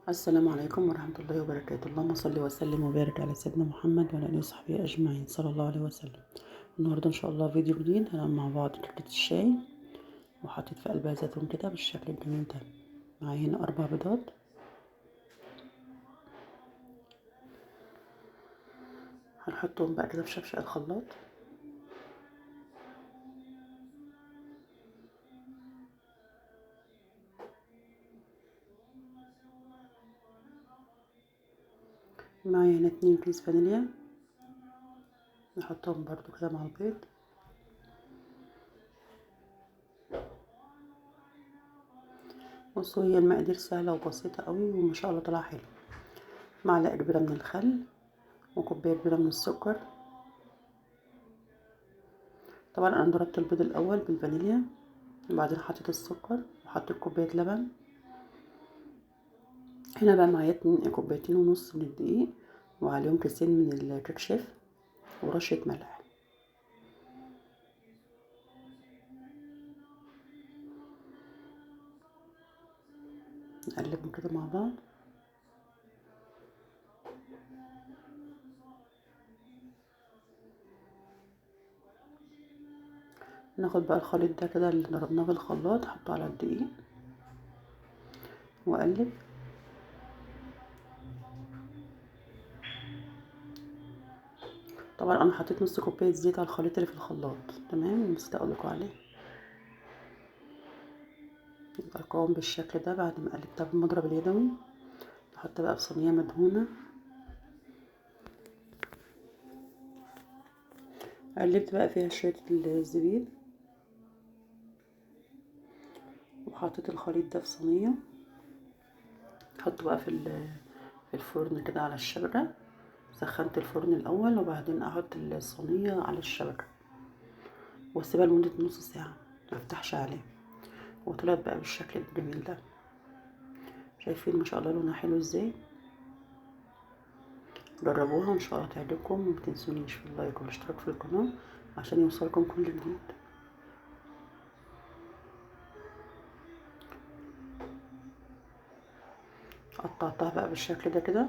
السلام عليكم ورحمة الله وبركاته. اللهم صل وسلم وبارك على سيدنا محمد وعلى آله وصحبه أجمعين صلى الله عليه وسلم. النهاردة إن شاء الله فيديو جديد هنعمل مع بعض كيكة الشاي، وحطيت في قلبها زيتون كده بالشكل الجميل ده. معايا هنا 4 بيضات، هنحطهم بقى كده في شفشق الخلاط. معايا هنا 2 كيس فانيليا، نحطهم برضو كده مع البيض. بصوا، هي المقادير سهلة وبسيطة قوي وما شاء الله طلع حلو. معلقة كبيرة من الخل وكوباية كبيرة من السكر. طبعا انا ضربت البيض الاول بالفانيليا وبعدين حطيت السكر وحطيت كوبايه لبن. هنا بقى معايا 2.5 كوبايات من الدقيق، وعليهم كيسين من الكيك شيف ورشه ملح. نقلبهم كده مع بعض. ناخد بقى الخليط ده كده اللي ضربناه في الخلاط، نحطه على الدقيق واقلب. طبعا انا حطيت نص كوبايه زيت على الخليط اللي في الخلاط، تمام، نسيت اقولكوا عليه. يبقى القوام بالشكل ده بعد ما قلبتها بالمضرب اليدوي. نحط بقى في صينيه مدهونه. قلبت بقى فيها شويه الزبيب وحطيت الخليط ده في صينيه. احطه بقى في الفرن كده على الشبكه. سخنت الفرن الاول وبعدين احط الصينيه على الشبكه واسيبها لمده نص ساعه، ما افتحش عليه. وطلعت بقى بالشكل الجميل ده. شايفين ما شاء الله لونها حلو ازاي؟ جربوها وان شاء الله تعجبكم، وما تنسونيش في اللايك والاشتراك في القناه عشان يوصلكم كل جديد. قطعتها بقى بالشكل ده كده.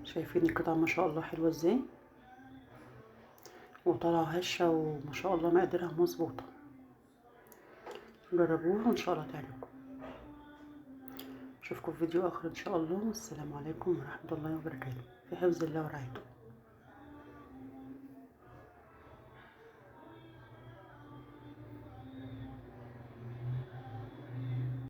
شايفين القطعه ما شاء الله حلوه ازاي، وطالعه هشه وما شاء الله مقاديرها مظبوطه. جربوها وان شاء الله تعجبكم. اشوفكم في فيديو اخر ان شاء الله، والسلام عليكم ورحمه الله وبركاته، في حفظ الله ورعايته.